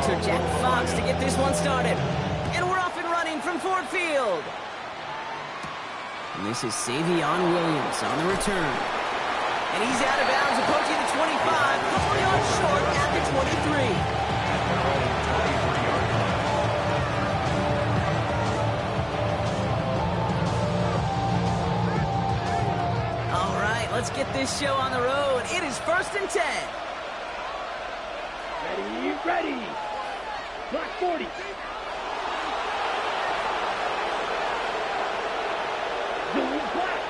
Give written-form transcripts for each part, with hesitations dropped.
punter Jack Fox to get this one started. And we're off and running from Ford Field. And this is Savion Williams on the return. And he's out of bounds, approaching the 25, a couple yards short at the 23. Let's get this show on the road. It is 1st and 10. Ready. Black 40. Blue black.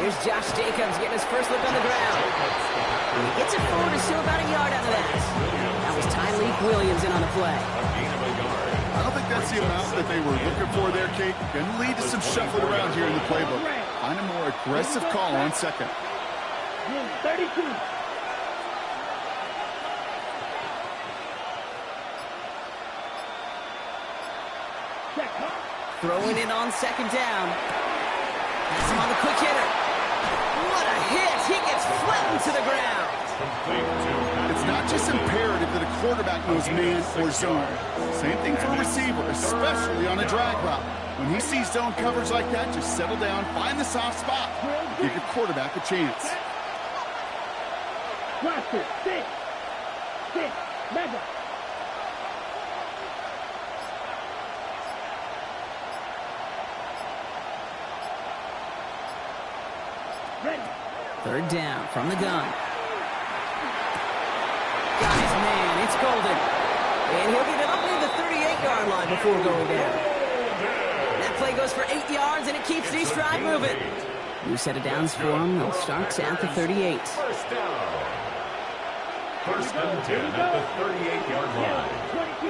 Here's Josh Jacobs getting his first look on the ground. And he gets it forward to still about a yard out of that. That was Tyleik Williams in on the play. I don't think that's the amount that they were looking for there, Kate. Going to lead to some shuffling around here in the playbook. Find a more aggressive call on second. 32. Throwing it on second down. That's him on the quick hitter. What a hit. He gets flattened to the ground. It's not just imperative that a quarterback knows man or zone. Same thing for a receiver, especially on a drag route. When he sees zone coverage like that, just settle down, find the soft spot. Give your quarterback a chance. Blaster, sit, mega. Ready. Third down from the gun. Got his man, it's Golden. And he'll get it up near the 38-yard line before going down. That play goes for 8 yards, and it keeps the stride moving. New set of downs for him. They'll start at the 38. First down. 1st and 10 at the 38-yard line. 22,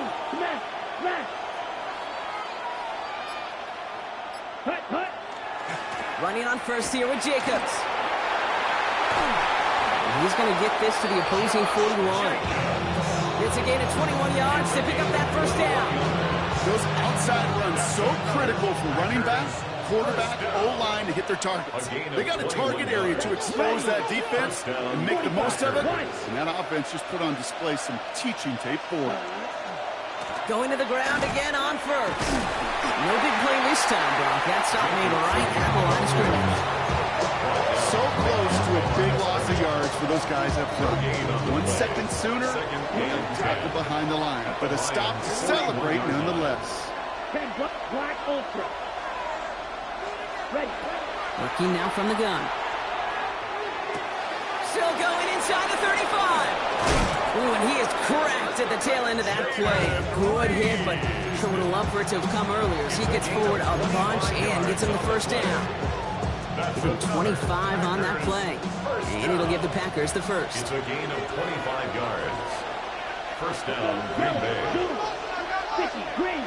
smash. Hut. Running on first here with Jacobs. He's going to get this to the opposing 41. It's a gain of 21 yards to pick up that first down. Those outside runs so critical for running backs, quarterback, O-line to hit their targets. They got a target area to expose that defense and make the most of it. And that offense just put on display some teaching tape for it. Going to the ground again on first. No big play this time, Brock. That stop made right at the line of scrimmage. So close to a big loss of yards for those guys up front. 1 second sooner, and tackle behind the line. But a stop to celebrate nonetheless. Black Ultra. Ready. Working now from the gun. Still going inside the 35. Ooh, and he is cracked at the tail end of that play. Good hit, but sure would have loved for it to have come earlier. So he gets forward a bunch and gets him the first down. Give him 25 on that play. And it'll give the Packers the first. It's a gain of 25 yards. First down, Green Bay. Green.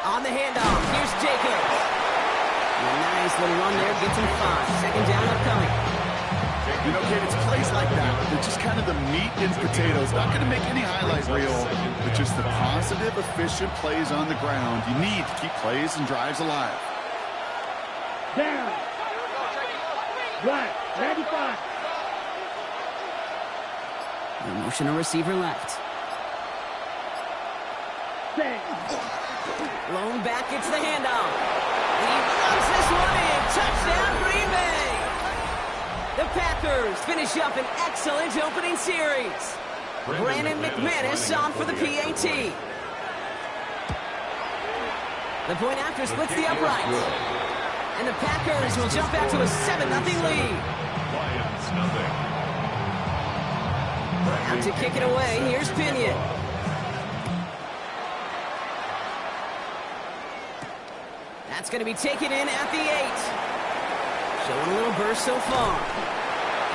On the handoff, here's Jacobs. A nice little run there, gets him 5. Second down upcoming. You know, Kate, it's plays like that. They're just kind of the meat and potatoes. Not going to make any highlight reel, but just the positive, efficient plays on the ground. You need to keep plays and drives alive. Down. Black, 95. The motion a receiver left. Blown back, it's the handoff. And he runs this one in. Touchdown, Green Bay. The Packers finish up an excellent opening series. Brandon McManus on for the PAT. The point after splits the uprights. And the Packers will jump out to a 7-0 lead. Lions, nothing. Out to kick it away, here's Pinion. That's going to be taken in at the 8. Showing a little burst so far.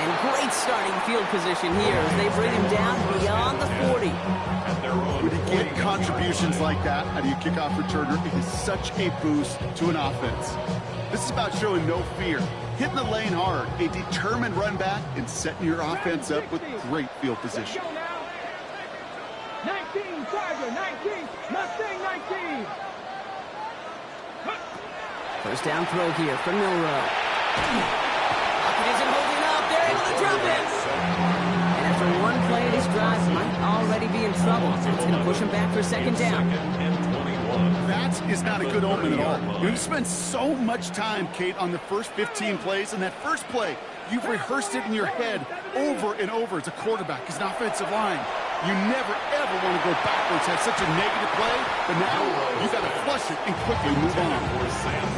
And great starting field position here as they bring him down beyond the 40. When you get contributions like that out of your kickoff returner, it is such a boost to an offense. This is about showing no fear, hitting the lane hard, a determined run back, and setting your offense up with great field position. 19, Tiger, 19, Mustang, 19. First down throw here for Milroe. Lockett isn't holding up. They're able to drop it. And after one play, this drive might already be in trouble. That's going to push him back for second down. That is not a good omen at all. You've spent so much time, Kate, on the first 15 plays, and that first play, you've rehearsed it in your head over and over as a quarterback, as an offensive line. You never, ever want to go backwards, have such a negative play, but now you got to flush it and quickly move on.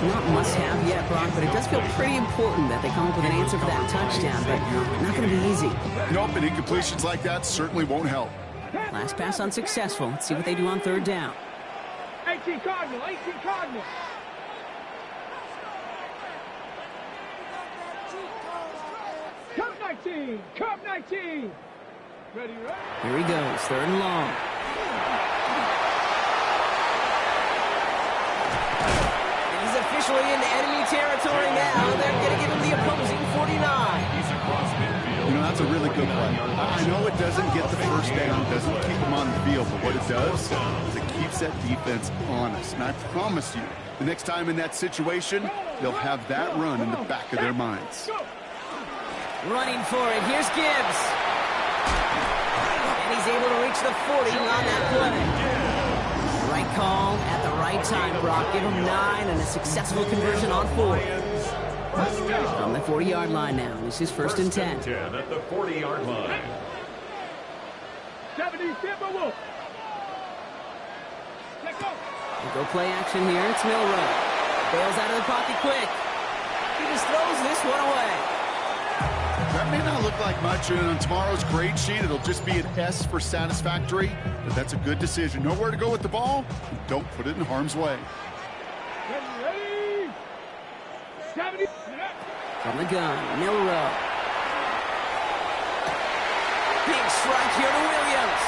Not must-have yet, Brock, but it does feel pretty important that they come up with an answer for that touchdown, but not going to be easy. Nope, and incompletions like that certainly won't help. Last pass unsuccessful. Let's see what they do on third down. 18 Cardinal, 18 Cardinal. Cup 19, Cup 19. Ready, ready. Here he goes, third and long. He's officially into enemy territory now. They're going to give him the opposing 49. You know, that's a really good play. I know it doesn't get the first down, doesn't keep them on the field, but what it does is it keeps that defense honest. And I promise you, the next time in that situation, they'll have that run in the back of their minds. Running for it. Here's Gibbs. And he's able to reach the 40 on that play. Right call at the right time, Brock. Give him 9 and a successful conversion on 4. From the 40-yard line now. This is first and 10. 10 at the 40-yard line. 70 Timberwolves. Let's go. We'll go play action here. It's Milroe. Bails out of the pocket quick. He just throws this one away. That may not look like much, and on tomorrow's grade sheet, it'll just be an S for satisfactory, but that's a good decision. Know where to go with the ball, and don't put it in harm's way. Ready, 70. From the gun, Milroe. Big strike here to Williams.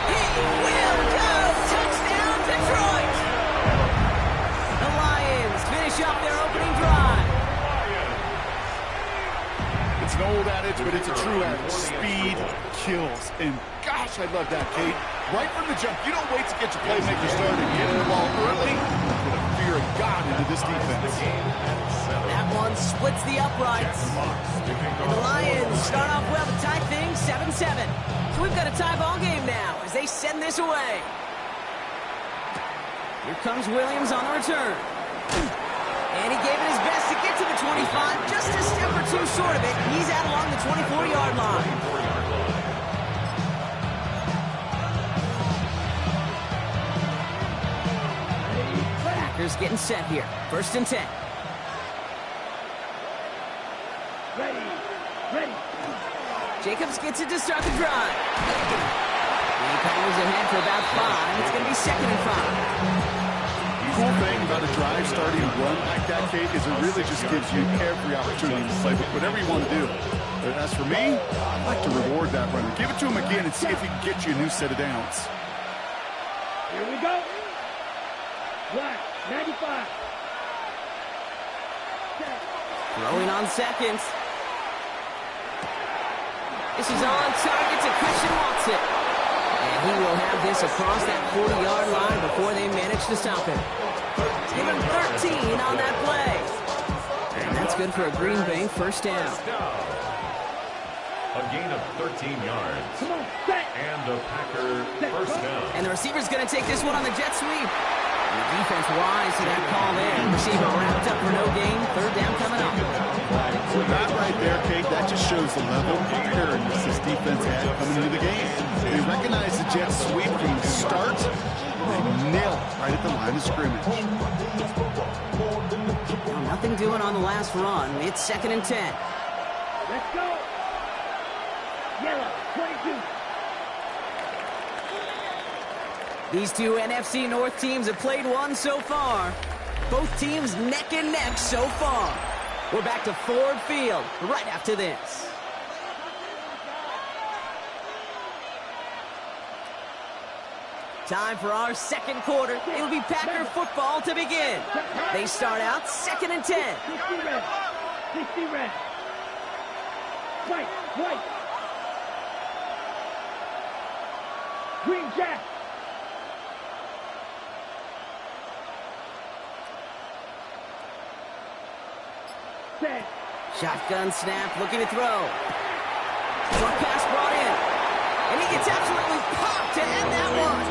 He will go! Touchdown, Detroit! The Lions finish up their opening drive. It's an old adage, but it's a true adage. Speed kills. And gosh, I love that, Kate. Right from the jump, you don't wait to get your playmaker started. Get the ball early. Put a fear of God into this defense. That one splits the uprights. And the Lions start off well to tie things 7-7. So we've got a tie ball game now as they send this away. Here comes Williams on the return. And he gave it his best to get to the 25, just a step or two short of it. He's out along the 24-yard line. Packers getting set here. First and 10. Ready. Jacobs gets it to start the drive. And he powers ahead for about 5. It's going to be second and 5. The cool thing about a drive starting run like that, Kate, is it really just gives you every opportunity to play whatever you want to do. But as for me, I'd like to reward that runner. Give it to him again and see if he can get you a new set of downs. Here we go. Black, 95. Throwing on seconds. This is on target to Christian Watson. And he will have this across that 40-yard line before they manage to stop him. Give him 13 on that play. And that's good for a Green Bay first down. A gain of 13 yards. Come on, set. And a Packer first down. And the receiver's going to take this one on the jet sweep. And the defense wise to that call there. Receiver wrapped up for no gain. Third down coming up. That right there, Kate, that just shows the level of preparedness this defense had coming into the game. They recognized the jet sweep from the start. They nailed it right at the line of scrimmage. Now, nothing doing on the last run. It's second and 10. Let's go. Yellow, 22. These two NFC North teams have played one so far. Both teams neck and neck so far. We're back to Ford Field right after this. Time for our second quarter. It will be Packer football to begin. They start out second and 10. 60 red. 60 red. White. Green Jack. 10. Shotgun snap, looking to throw. Short pass brought in. And he gets absolutely popped to end that one.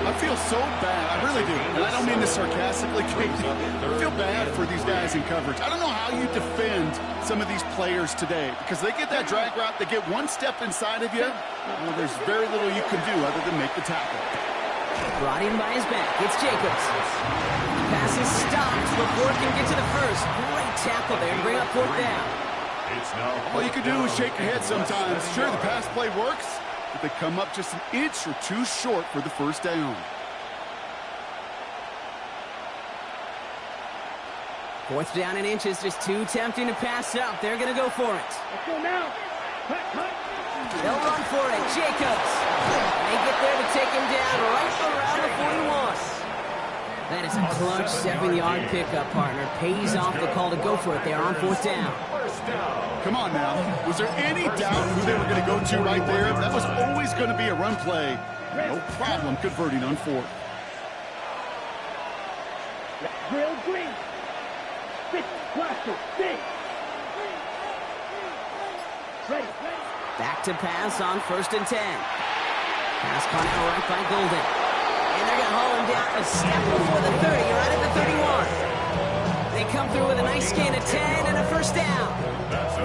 I feel so bad. I really do. And I don't mean this sarcastically, Kate. I feel bad for these guys in coverage. I don't know how you defend some of these players today because they get that drag route, they get one step inside of you. Well, there's very little you can do other than make the tackle. Brought in by his back. It's Jacobs. The pass is stopped before it can get to the first. Great tackle there to bring up fourth down. All you can do is shake your head sometimes. Sure, the pass play works, but they come up just an inch or two short for the first down. Fourth down and inches, just too tempting to pass up. They're going to go for it. Let's go now. Cut, cut. They'll run for it. Jacobs. They get there to take him down right around the 41. That is a clutch 7-yard pickup, partner. Pays off the call to go for it there on fourth down. Come on now. Was there any doubt who they were going to go to right there? That was always going to be a run play. No problem converting on fourth. Drill green. 6, cluster, 6. Ready. Back to pass on first and 10. Pass caught out right by Golden. And they're going to haul him down a step before the 30, right at the 31. They come through with a nice gain of 10 and a first down.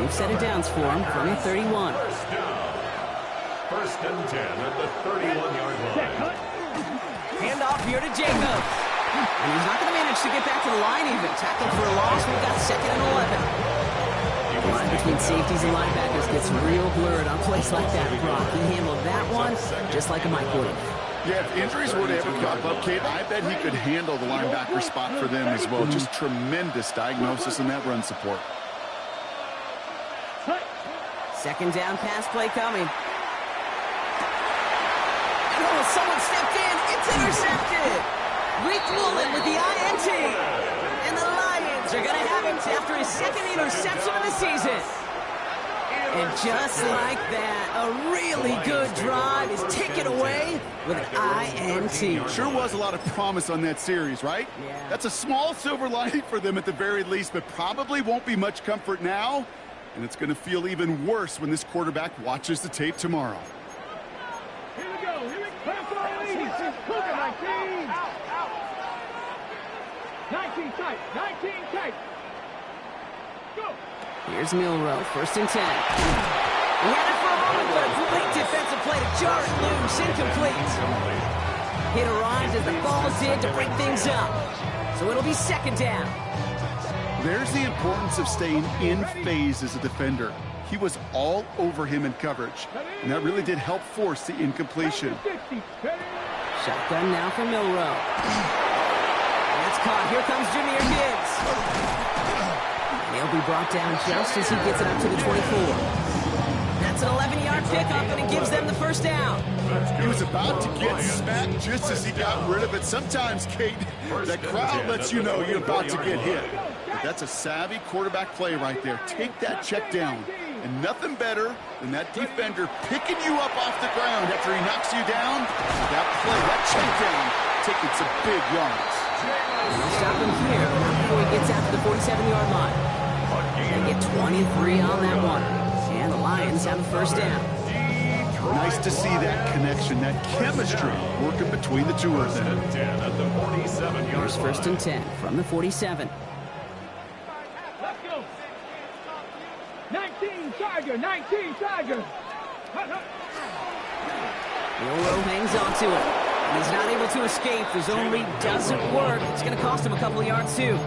We've set it downs for him from the 31. First and 10 at the 31-yard line. Hand off here to Jacobs. And he's not going to manage to get back to the line even. Tackled for a loss. We've got second and 11. The line between safeties and linebackers gets real blurred on plays like that, Brock. He handled that one just like a Mike would have. Yeah, if injuries were to ever crop up, Kate, I bet he could handle the linebacker spot for them as well. Just tremendous diagnosis in that run support. Second down pass play coming. Oh, someone stepped in. It's intercepted. Greek Woolen with the INT. And the Lions are going to have it after his second interception of the season. And just like that, a really good drive is taken away with an INT. Sure was a lot of promise on that series, right? Yeah. That's a small silver lining for them at the very least, but probably won't be much comfort now. And it's going to feel even worse when this quarterback watches the tape tomorrow. Here we go. Here we go. 19 tight. 19 tight. Go. Here's Milroe, first and 10. He had it for a moment, but a great defensive play to jar it loose, incomplete. Hit arrived as the ball did to break things up. So it'll be second down. There's the importance of staying in phase as a defender. He was all over him in coverage, and that really did help force the incompletion. Shotgun now for Milroe. That's caught. Here comes Jahmyr Gibbs. And he'll be brought down just as he gets it up to the 24. That's an 11-yard pickup, and it gives them the first down. He was about to get smacked just as he got rid of it. Sometimes, Kate, that crowd lets you know you're about to get hit. But that's a savvy quarterback play right there. Take that check down. And nothing better than that defender picking you up off the ground after he knocks you down. That play, that check down, taking some big yards. They'll stop him here before he gets out to the 47-yard line. They get 23 on that one. And the Lions have the first down. Nice to see that connection, that chemistry working between the two of them. Here's first and 10 from the 47. Let's go. 19 Charger. 19 Charger. Milroe hangs on to it. And he's not able to escape. The zone read doesn't work. It's going to cost him a couple of yards, too.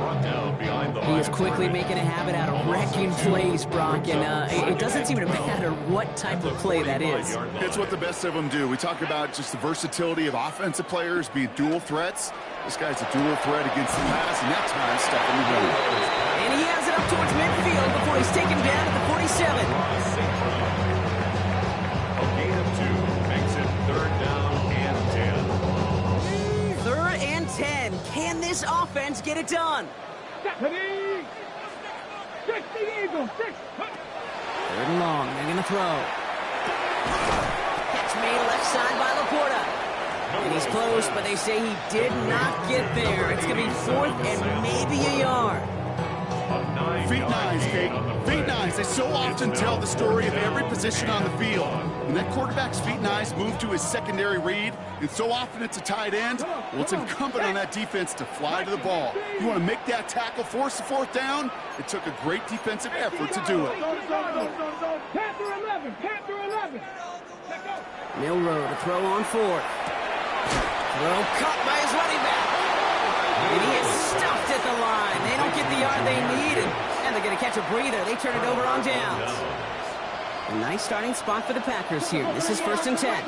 He is quickly making a habit out of wrecking plays, Brock. And it doesn't seem to matter what type of play that is. It's what the best of them do. We talk about just the versatility of offensive players being dual threats. This guy's a dual threat against the pass, and that time stepping the run. And he has it up towards midfield before he's taken down at the 47. A gain of 2 makes it third down and 10. Third and 10. Can this offense get it done? Stephanie. 60 Eagles. 6. Third and long. They're going to throw. Catch made left side by Laporta. And he's close, but they say he did not get there. It's going to be fourth and maybe a yard. feet nines, Kate. Feet nines, they so often tell the story of every position on the field. When that quarterback's feet nines move to his secondary read, and so often it's a tight end, well, it's incumbent on that defense to fly to the ball. You want to make that tackle, force the fourth down? It took a great defensive effort to do it. Panther 11, Panther 11. Milroe to throw on fourth. Throw cut by his running back. And he is stuffed at the line. They don't get the yard they need, and they're going to catch a breather. They turn it over on downs. A nice starting spot for the Packers here. This is 1st and 10.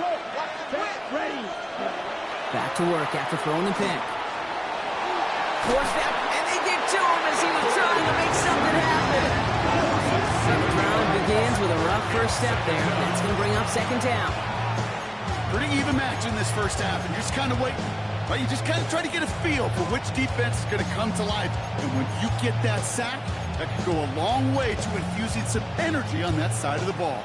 Back to work after throwing the pick. Force that, and they get to him as he was trying to make something happen. Second round begins with a rough first step there. That's going to bring up 2nd down. Pretty even match in this first half, and you're just kind of waiting. Right? You just kind of try to get a feel for which defense is going to come to life. And when you get that sack, that could go a long way to infusing some energy on that side of the ball.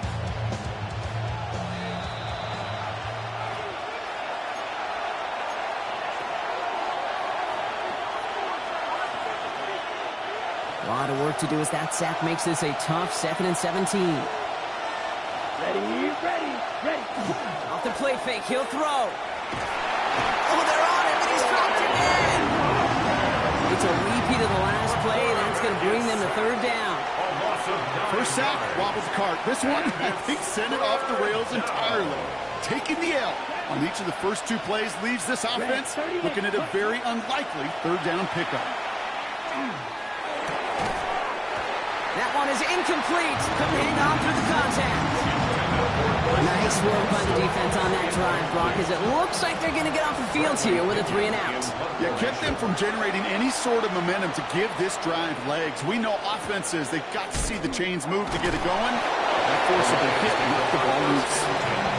A lot of work to do as that sack makes this a tough 2nd and 17. Ready. Off the play fake, he'll throw. Oh, they're on him, and he's dropped again. It's a repeat of the last play. That's going to bring them to 3rd down. First sack, wobbles the cart. This one, I think, sent it off the rails entirely. Taking the L on each of the first 2 plays leaves this offense looking at a very unlikely 3rd down pickup. That one is incomplete. Couldn't hang on through the contact. Nice work by the defense on that drive, Brock, as it looks like they're going to get off the field here with a 3 and out. Yeah, kept them from generating any sort of momentum to give this drive legs. We know offenses, they've got to see the chains move to get it going. That forcible hit knocked the ball loose.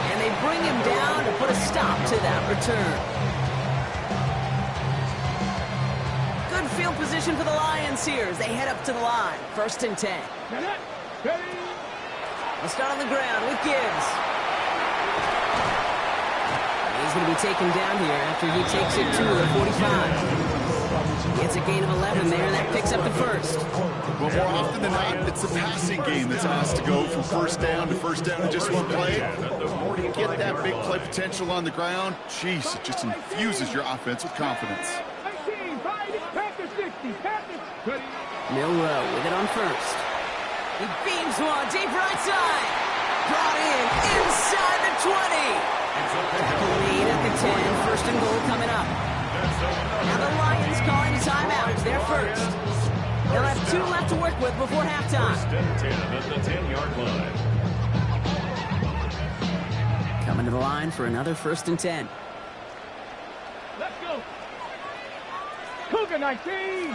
And they bring him down to put a stop to that return. Good field position for the Lions here as they head up to the line. 1st and 10. Let's start on the ground with Gibbs. He's going to be taken down here after he takes it to the 45. Gets a gain of 11 there, and that picks up the first. Well, more often than not, it's the passing game that's asked to go from first down in just one play. The more you get that big play potential on the ground, geez, it just infuses your offense with confidence. Milroe with it on first. He beams one deep right side. Brought in inside the 20. Tackle lead at the 10. 1st and goal coming up. Now the Lions calling a timeout. They're first. They'll have 2 left to work with before halftime. 10 at the 10-yard line. Coming to the line for another 1st and 10. Let's go. Cougar 19.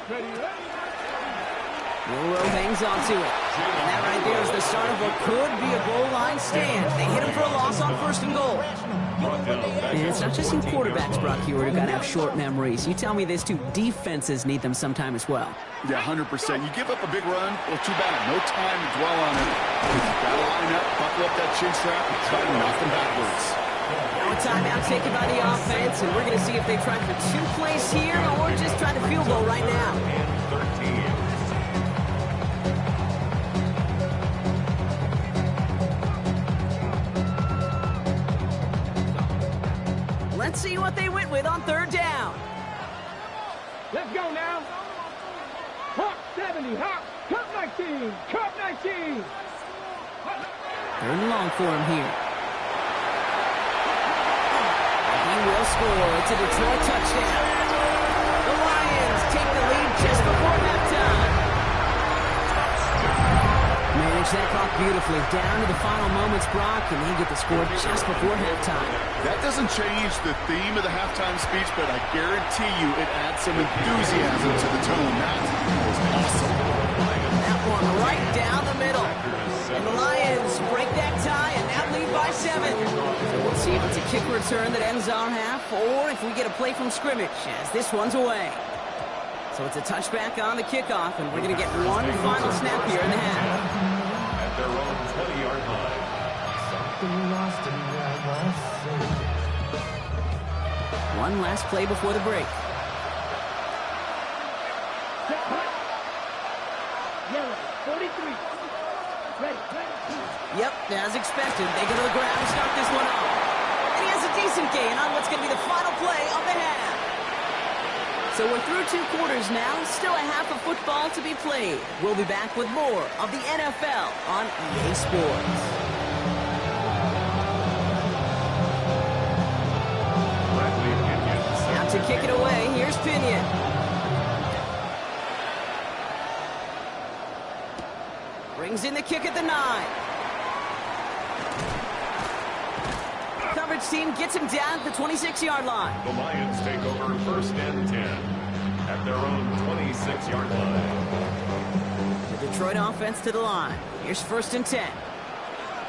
Ready. Milroe hangs on to it. And that right there is the start of what could be a goal line stand. They hit him for a loss on 1st and goal. And it's not just in quarterbacks, Brock Huard, who got to have short memories. You tell me these 2 defenses need them sometime as well. Yeah, 100%. You give up a big run, well, too bad. No time to dwell on it. You've got to line up, buckle up that chin strap, and try to knock them backwards. Now a timeout taken by the offense, and we're going to see if they try for 2 plays here or just try the field goal right now. Let's see what they went with on 3rd down. Let's go now. Hawk 70, Hawk, Cup 19, Cup 19. 3rd and long for him here. He will score. It's a Detroit touchdown. The Lions take the lead just before halftime. Manage that clock beautifully down to the final moments, Brock, and they get the score just before halftime. That doesn't change the theme of the halftime speech, but I guarantee you it adds some enthusiasm to the tone. That was awesome. That one right down the middle. And the Lions break that tie and now lead by 7. So we'll see if it's a kick return that ends our half or if we get a play from scrimmage as this one's away. So it's a touchback on the kickoff, and we're going to get one final snap here in the half. At their own 20-yard line. One last play before the break. 3. Ready. Yep, as expected, they go to the ground and start this one off. And he has a decent gain on what's going to be the final play of the half. So we're through 2 quarters now, still a half of football to be played. We'll be back with more of the NFL on EA Sports. Out to kick it away, here's Pinion. Brings in the kick at the 9. Coverage team gets him down at the 26-yard line. The Lions take over 1st and 10 at their own 26-yard line. The Detroit offense to the line. Here's 1st and 10.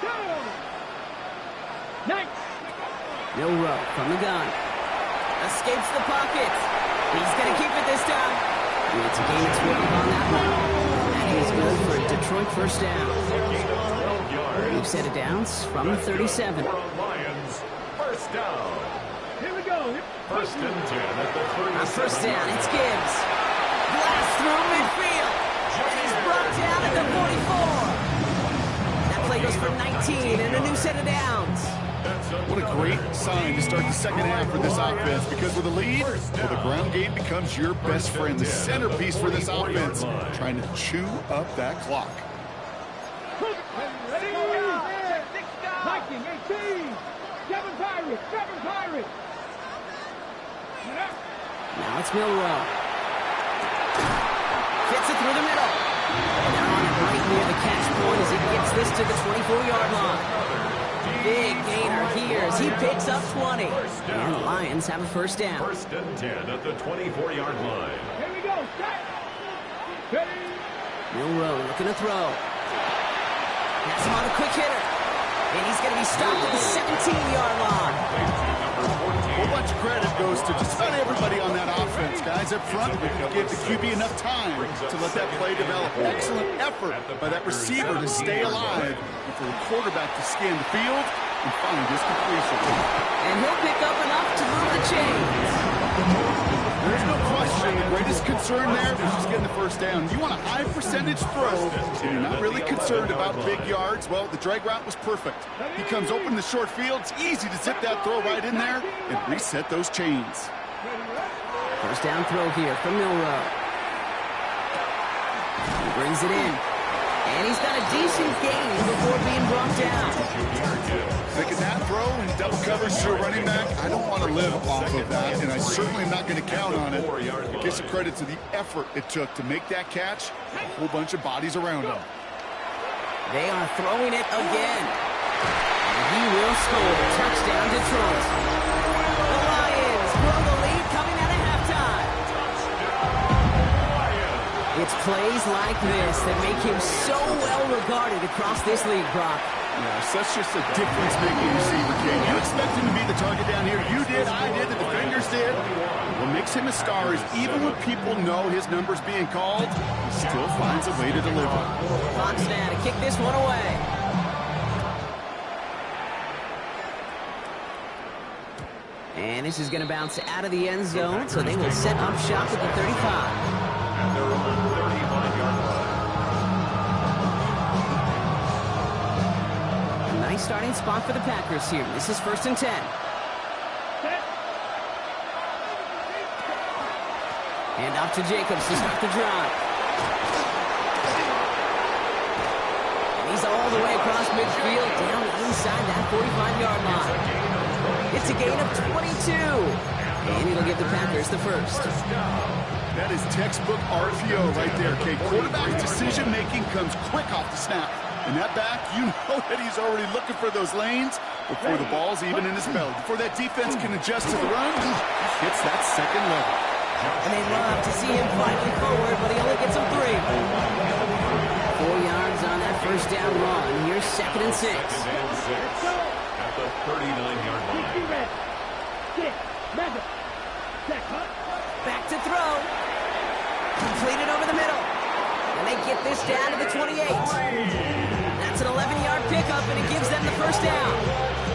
Go! 9. Milroe from the gun. Escapes the pocket. He's going to keep it this time. It's a gain of 12 on that one. And he's good for a Detroit 1st down. New set of downs from the 37. Lions, 1st down. Here we go. 1st and 10 at the 37. On 1st down, it's Gibbs. Blast through midfield. And he's brought down at the 44. That play goes for 19 and a new set of downs. What a great sign to start the second half for this offense, because with a lead, well, the ground game becomes your best friend, the centerpiece for this offense, trying to chew up that clock. Ready? Viking 18. 7 Pirates. 7 Pirates. Now it's Milroe. Gets it through the middle. And they're on it right near the catch point as he gets this to the 24-yard line. Big gainer here as he picks up 20. And the Lions have a 1st down. 1st and 10 at the 24-yard line. Here we go. Set. Ready? Milroe looking to throw. Has him on a quick hitter. And he's going to be stopped at the 17-yard line. A whole bunch of credit goes to just about everybody on that offense. Guys up front give the QB enough time to let that play develop. Excellent effort by that receiver to stay alive and for the quarterback to scan the field and find his completion. And he'll pick up enough to move the chains. There's no question the greatest concern there was just getting the 1st down. You want a high percentage throw, and you're not really concerned about big yards. Well, the drag route was perfect. He comes open in the short field. It's easy to zip that throw right in there and reset those chains. 1st down throw here from Milroe. He brings it in. And he's got a decent gain before being brought down. Making that throw in double coverage to a running back, I don't want to live off of that, and I certainly am not going to count on it. Give some credit to the effort it took to make that catch, a whole bunch of bodies around him. They are throwing it again. And he will score. Touchdown, Detroit. The Lions grow the lead coming out of halftime. It's plays like this that make him so well regarded across this league, Brock. Yeah, such just a difference-making receiver, Kane. You expect him to be the target down here. You did, I did, the defenders did. What makes him a star is even when people know his number's being called, he still finds a way to deliver. Fox now to kick this one away. And this is going to bounce out of the end zone, so they will set up shop at the 35. At their own 35-yard line. Nice starting spot for the Packers here. This is 1st and 10. Hand off to Jacobs to start the drive. And he's all the way across midfield, down inside that 45-yard line. It's a gain of 22. And it'll give the Packers the 1st. That is textbook RPO right there, Kate. Quarterback's decision-making comes quick off the snap. And that back, you know that he's already looking for those lanes before the ball's even in his belly. Before that defense can adjust to the run, he hits that second level. And they love to see him finally forward, but he only gets him 3. 4 yards on that 1st down run. Here's 2nd and 6. At the 39-yard line. Back to throw. Completed over the middle. And they get this down to the 28. That's an 11-yard pickup, and it gives them the 1st down.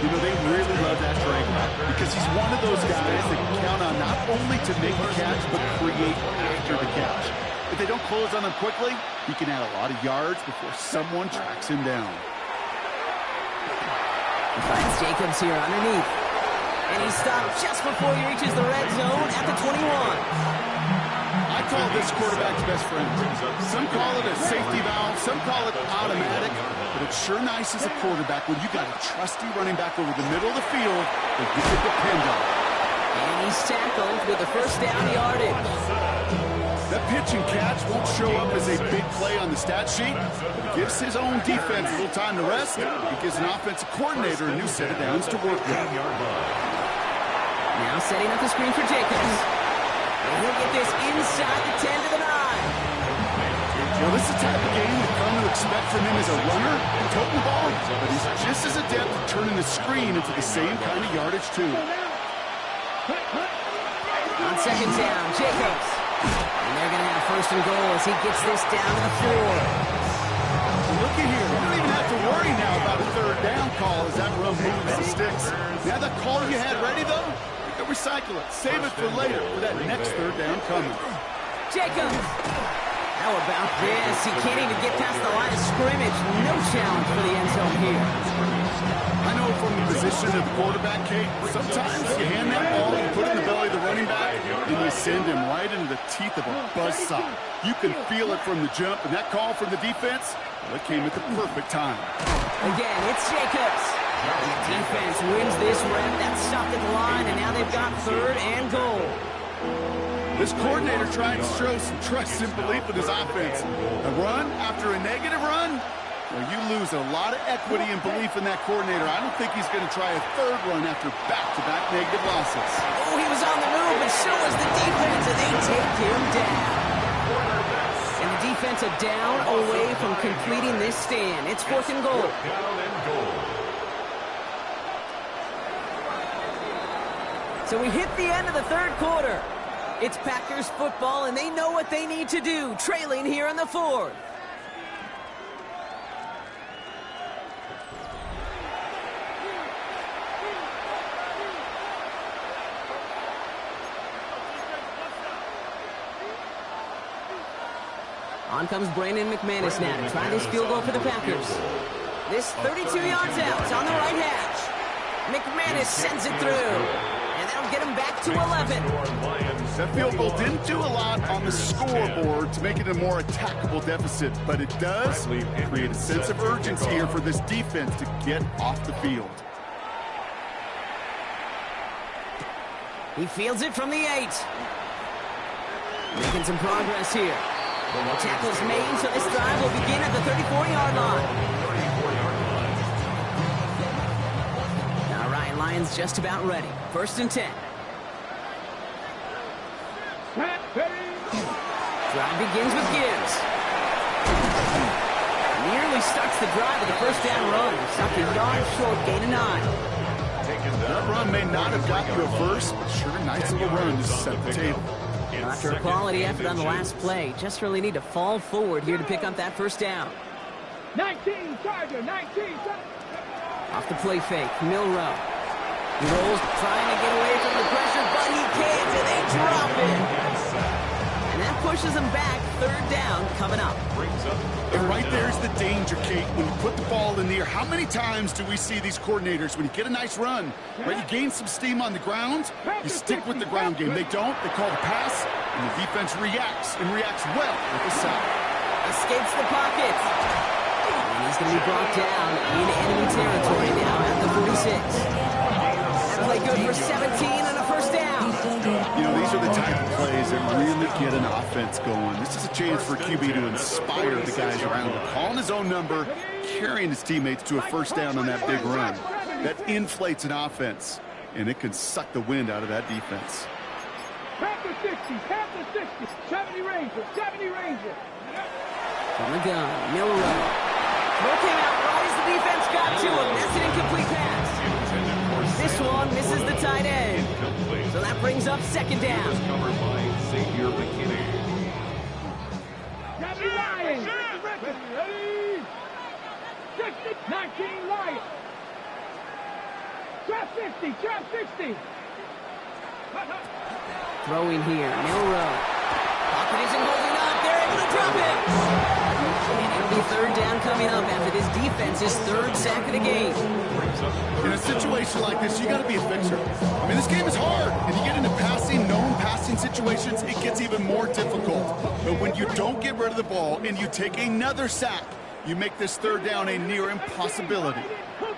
You know, they really love that drag route because he's one of those guys that can count on not only to make the catch, but create after the catch. If they don't close on him quickly, He can add a lot of yards before someone tracks him down. He finds Jacobs here underneath. And he stopped just before he reaches the red zone at the 21. I call this quarterback's best friend. Some call it a safety valve, some call it automatic, but it's sure nice as a quarterback when you got a trusty running back over the middle of the field that you can depend on. And he's tackled with the first down yardage. That pitch and catch won't show up as a big play on the stat sheet, but it gives his own defense a little time to rest. It gives an offensive coordinator a new set of downs to work with. Now setting up the screen for Jacobs. And he'll get this inside the 10 to the 9. Well, this is the type of game that come to expect from him as a runner, toting the ball, but he's just as adept at turning the screen into the same kind of yardage, too. On second down, Jacobs. And they're going to have first and goal as he gets this down to the 4. Look at here. You don't even have to worry now about a third down call as that run moves the sticks. Now that call you had ready, though, you can recycle it. Save it for later for that next third down coming. Jacobs. How about this? He can't even get past the line of scrimmage. No challenge for the end zone here. I know from the position of the quarterback, Kate, sometimes you hand that ball, you put it in the belly of the running back, and you send him right into the teeth of a buzzsaw. You can feel it from the jump, and that call from the defense, well, it came at the perfect time. Again, it's Jacobs. The defense wins this rep. That's stopped at the line, and now they've got third and goal. This coordinator trying to show some trust and belief in his offense. A run after a negative run? Well, you lose a lot of equity and belief in that coordinator. I don't think he's going to try a third run after back-to-back negative losses. Oh, he was on the move, and so was the defense, and they take him down. And the defense a down away from completing this stand. It's fourth and goal. So we hit the end of the third quarter. It's Packers football, and they know what they need to do, trailing here in the fourth. On comes Brandon McManus now to try this field goal for the Packers. This 32 yards out. It's on the right hash. McManus sends it through. And that'll get him back to 11. That field goal didn't do a lot on the scoreboard to make it a more attackable deficit, but it does create a sense of urgency here for this defense to get off the field. He fields it from the 8. Making some progress here. Tackles made, so this drive will begin at the 34-yard line. All right, Lions just about ready. First and 10. Drive begins with Gibbs. Nearly starts the drive with a first down run. Stopped a yard short, gain of 9. That run may not have got you a first, but sure a nice little run to set the table. After a quality effort on the last play, just really need to fall forward here to pick up that first down. 19, Charger, 19. Off the play fake, Milrow. He rolls, trying to get away from the pressure, but he can't, and they drop it. And that pushes him back. Third down coming up. And right there's the danger, Kate. When you put the ball in the air, how many times do we see these coordinators, when you get a nice run, right, you gain some steam on the ground, you stick with the ground game. They don't, they call the pass, and the defense reacts, and reacts well with the sack. Escapes the pocket. And he's going to be brought down in enemy territory now at the 46. That play good for 17 and a first down. You know, these are the type of plays that really get an offense going. This is a chance for QB to inspire the guys around him. Calling his own number, carrying his teammates to a first down on that big run. That inflates an offense, and it can suck the wind out of that defense. Panther 60, Panther 60, 70 Ranger, 70 Ranger. From the gun, Milrow. Throw came out right as the defense got to him. That's an incomplete pass. This one misses the tight end. So that brings up second down. Covered by Xavier McKinney. Gabby Ryan. Ready? 60, 19 Lions. Trap 50, trap 60. Throwing here, Milrow. Pocket isn't holding up. They're able to drop it. be third down coming up after this defense's third sack of the game. In a situation like this, you got to be a fixer. I mean, this game is hard, and you get into known passing situations, it gets even more difficult. But when you don't get rid of the ball and you take another sack, you make this third down a near impossibility. Third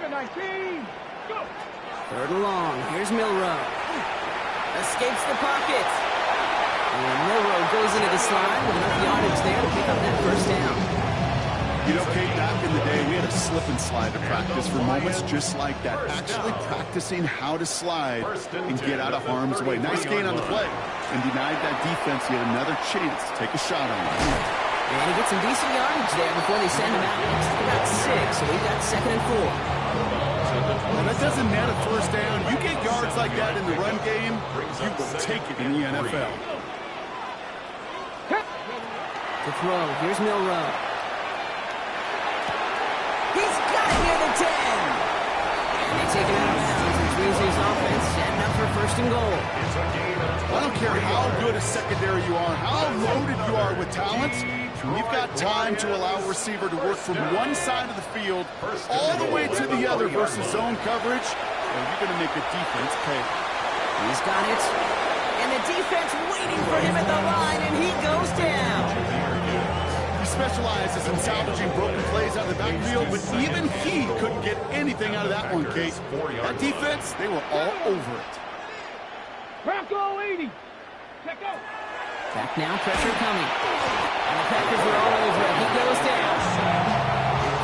and long. Here's Milroe. Escapes the pocket. And Milroe goes into the slide with enough yardage there to pick up that first down. You know, Kate, back in the day, we had a slip and slide to practice for moments just like that. Actually practicing how to slide and get out of harm's way. Nice gain on the play. And denied that defense yet another chance to take a shot on him. And he gets some decent yardage there before they send him out. It's about 6, so we've got 2nd and 4. Well, that doesn't net a first down. You get yards like that in the run game, you will take it in the NFL. To throw, here's Milroe. He's got it near the 10. And they take him out of bounds, which means his offense setting up for 1st and goal. I don't care how good a secondary you are, how loaded you are with talent, you've got time to allow a receiver to work from one side of the field all the way to the other versus zone coverage, and you're going to make the defense pay. He's got it. And the defense waiting for him at the line, and he goes down. He specializes in salvaging broken plays out of the backfield, but even he couldn't get anything out of that one, Kate. That defense, they were all over it. Bronco 80. Check out. Back now, pressure coming. And the Packers are all over it. He goes down.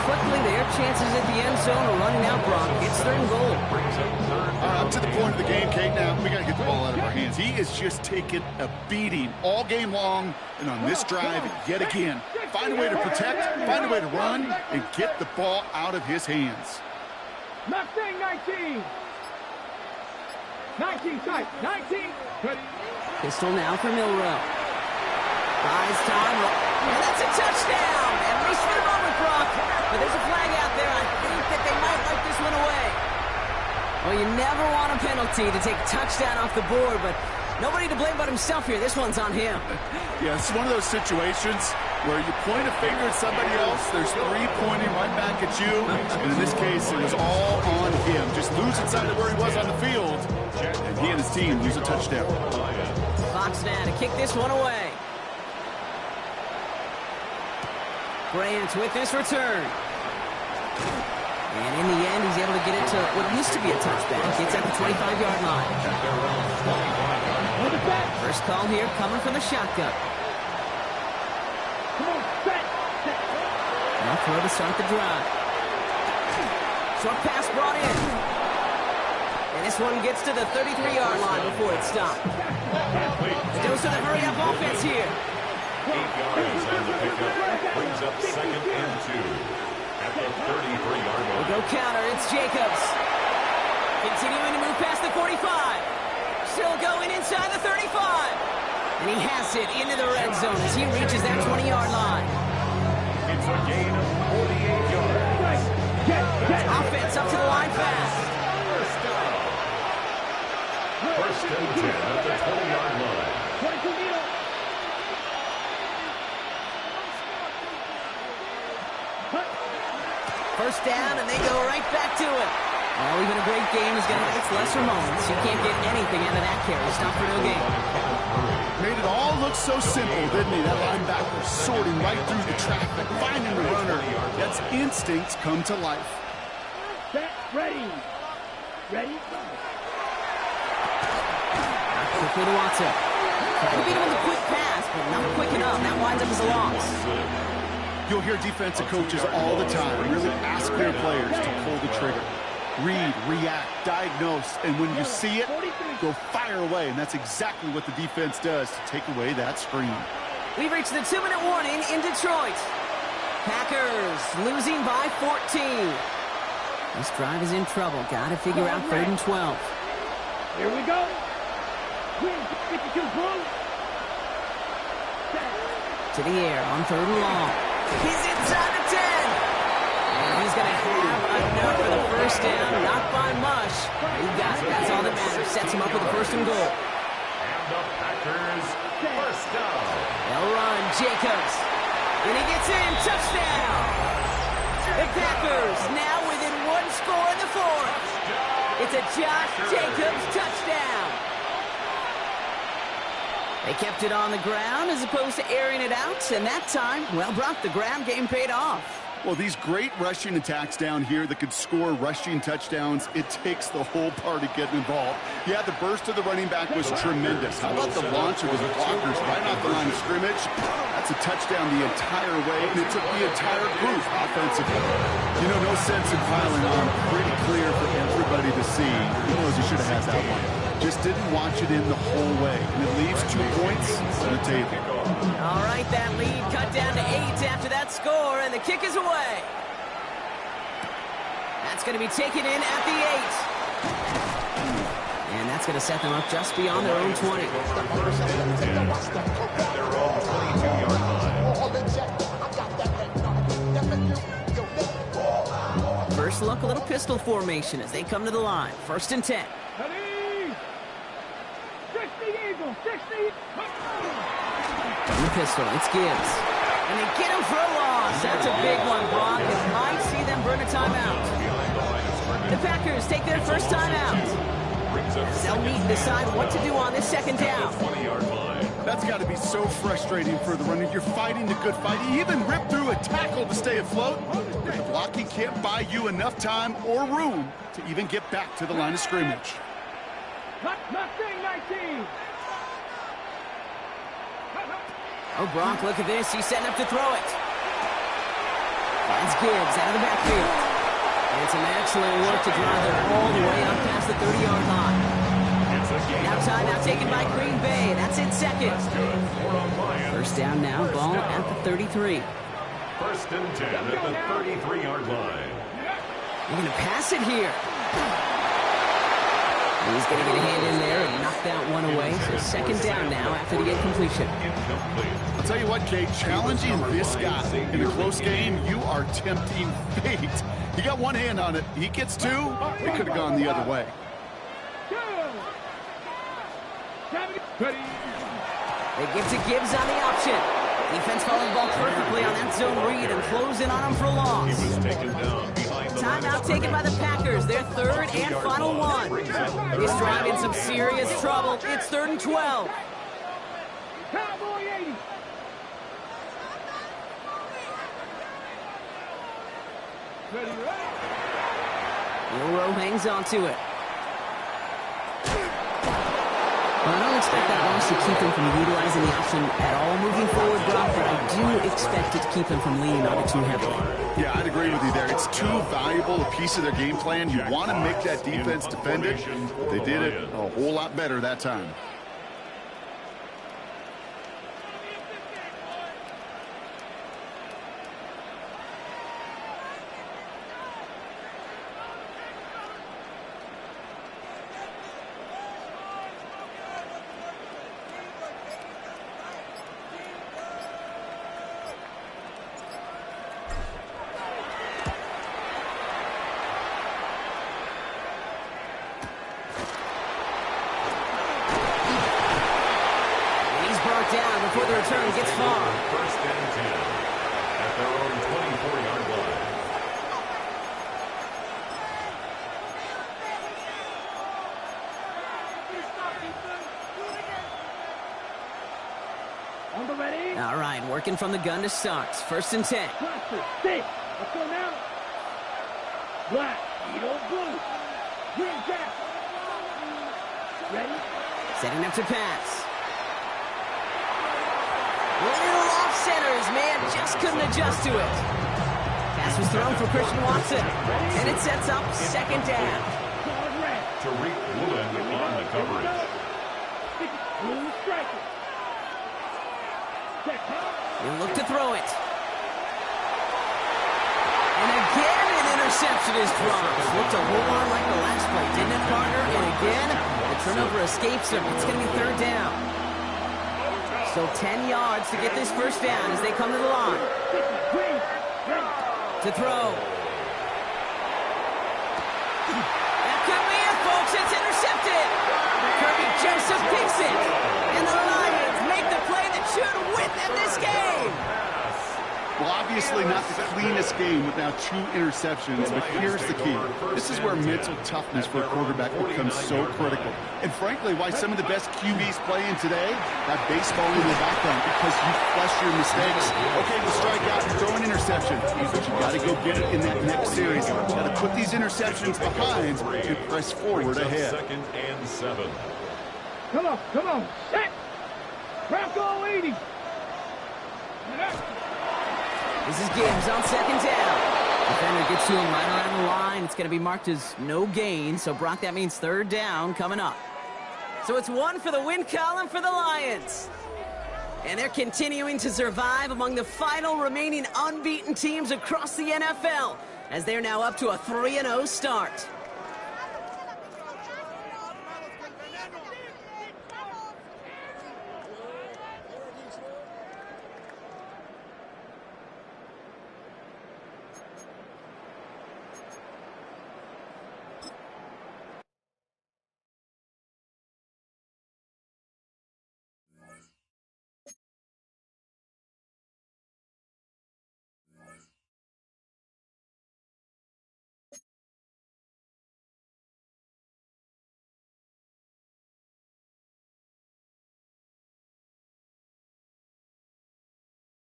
Quickly, their chances at the end zone are running out, Brock. It's 3rd and goal. Up to the point of the game, Kate, now we got to get the ball out of our hands. He is just taking a beating all game long, and on this drive, yet again, find a way to protect, find a way to run, and get the ball out of his hands. Mustang 19. 19 tight. 19. Good. Pistol now for Milroe. Buys time. And that's a touchdown. At least for the moment, Brock. But there's a flag out there. I think that they might wipe this one away. Well, you never want a penalty to take a touchdown off the board, but nobody to blame but himself here. This one's on him. Yeah, it's one of those situations where you point a finger at somebody else, there's 3 pointing right back at you, and in this case, it was all on him. Just losing sight of where he was on the field, and he and his team lose a touchdown. Fox now to kick this one away. Bryant with this return. And in the end, he's able to get it to what used to be a touchback. It's at the 25-yard line. First call here coming from the shotgun. Now throw to start the drive. Short pass brought in. And this one gets to the 33-yard line before it's stopped. The dose of the hurry-up offense here. 8 yards on the pickup. Brings up 2nd and 2. At the 33-yard line. We go counter. It's Jacobs. Continuing to move past the 45. Still going inside the 35. And he has it into the red zone as he reaches that 20-yard line. It's a gain of 48 yards. Offense up to the line fast. First and 10 at the 20-yard line. First down, and they go right back to it. Well, even a great game is going to have its lesser moments. You can't get anything out of that carry. Stop for no gain. Made it all look so simple, didn't he? That linebacker sorting right through the traffic, finding the runner. That's instincts come to life. Set, ready. Ready? Quickly to Watson. Trying to beat him with a quick pass, but not quick enough. That winds up as a loss. You'll hear defensive coaches all the time really ask their players to pull the trigger. Read, react, diagnose, and when you see it, go fire away. And that's exactly what the defense does to take away that screen. We've reached the 2-minute warning in Detroit. Packers losing by 14. This drive is in trouble. Got to figure out 3rd and 12. Here we go. 52 blue. To the air on 3rd and long. He's inside the 10. And he's going to have enough for the first down. Not by much. He got it. That's all that matters. Sets him up with a 1st and goal. And the Packers first down. They'll run. Jacobs. And he gets in. Touchdown. The Packers now within one score in the fourth. It's a Josh Jacobs touchdown. They kept it on the ground as opposed to airing it out, and that time, well, Brock, the ground game paid off. Well, these great rushing attacks down here that could score rushing touchdowns, it takes the whole party getting involved. Yeah, the burst of the running back was tremendous. How about the launch of his blockers right off the line of scrimmage? That's a touchdown the entire way, and it took the entire group offensively. You know, no sense in piling on. Pretty clear for everybody to see. He knows he should have had that one. Just didn't watch it in the whole way, and it leaves 2 points on the table. All right, that lead cut down to 8 after that score, and the kick is away. That's going to be taken in at the 8. And that's going to set them up just beyond their own 20. At their own 22-yard line. First look, a little pistol formation as they come to the line. 1st and 10. Ready? 60 Eagles, 60. From the pistol, it's Gibbs. And they get him for a loss. That's a big one, Brock. And might see them burn a timeout. The Packers take their first timeout. They'll meet and decide what to do on this 2nd down. That's got to be so frustrating for the runner. You're fighting the good fight. You even ripped through a tackle to stay afloat. But the blocking can't buy you enough time or room to even get back to the line of scrimmage. Mustang 19. Oh, Brock, look at this. He's setting up to throw it. Finds Gibbs out of the backfield. And some excellent work to drive them all the way up past the 30-yard line. Now timeout taken by Green Bay. That's in 2nd. 1st down now, ball at the 33. 1st and 10 at the 33-yard line. They're going to pass it here. He's going to get a hand in there and knock that one away. So 2nd down now after the incompletion. I'll tell you what, Kate, challenging this guy in a close game, you are tempting fate. He got one hand on it. He gets 2. It could have gone the other way. They give to Gibbs on the option. Defense following the ball perfectly on that zone read and close in on him for a loss. Timeout taken by the Packers. Their 3rd and final one. This drive in some serious trouble. It's 3rd and 12. Cowboy 80. Ready? Milrow hangs on to it. Well, I don't expect that loss to keep him from utilizing the option at all moving forward, Brock, but I do expect it to keep him from leaning on it too heavily. Yeah, I'd agree with you there. It's too valuable a piece of their game plan. You want to make that defense defend it, but they did it a whole lot better that time. Down before the return gets far. 1st and 10 at their own 24-yard line. On the ready. All right, working from the gun to start. 1st and 10. Stay. Let's go now. Black. Eagle blue. Green cap. Ready? Setting up to pass. Little off centers, man, just couldn't adjust to it. Pass was thrown for Christian Watson, and it sets up 2nd down. Tariq Woolen on the coverage. Blue striker. He'll look to throw it. And again, an interception is dropped. Looked a whole lot like the last play, didn't it, partner? And again, the turnover escapes him. It's going to be 3rd down. So 10 yards to get this 1st down as they come to the line. To throw. That could be it, folks. It's intercepted. Kirby Joseph picks it. And the Lions make the play that should win them this game. Well, obviously not the cleanest game with now 2 interceptions, but here's the key. This is where mental toughness for a quarterback becomes so critical. And frankly, why some of the best QBs playing today have baseball in the background, because you flush your mistakes. Okay, we'll strike out and throw an interception, but you got to go get it in that next series. You got to put these interceptions behind and press forward ahead. 2nd and 7. Come on, set! Bronco 80! This is Gibbs on 2nd down. Defender gets to him right around the line. It's going to be marked as no gain. So, Brock, that means 3rd down coming up. So it's 1 for the win column for the Lions. And they're continuing to survive among the final remaining unbeaten teams across the NFL, as they're now up to a 3-0 start.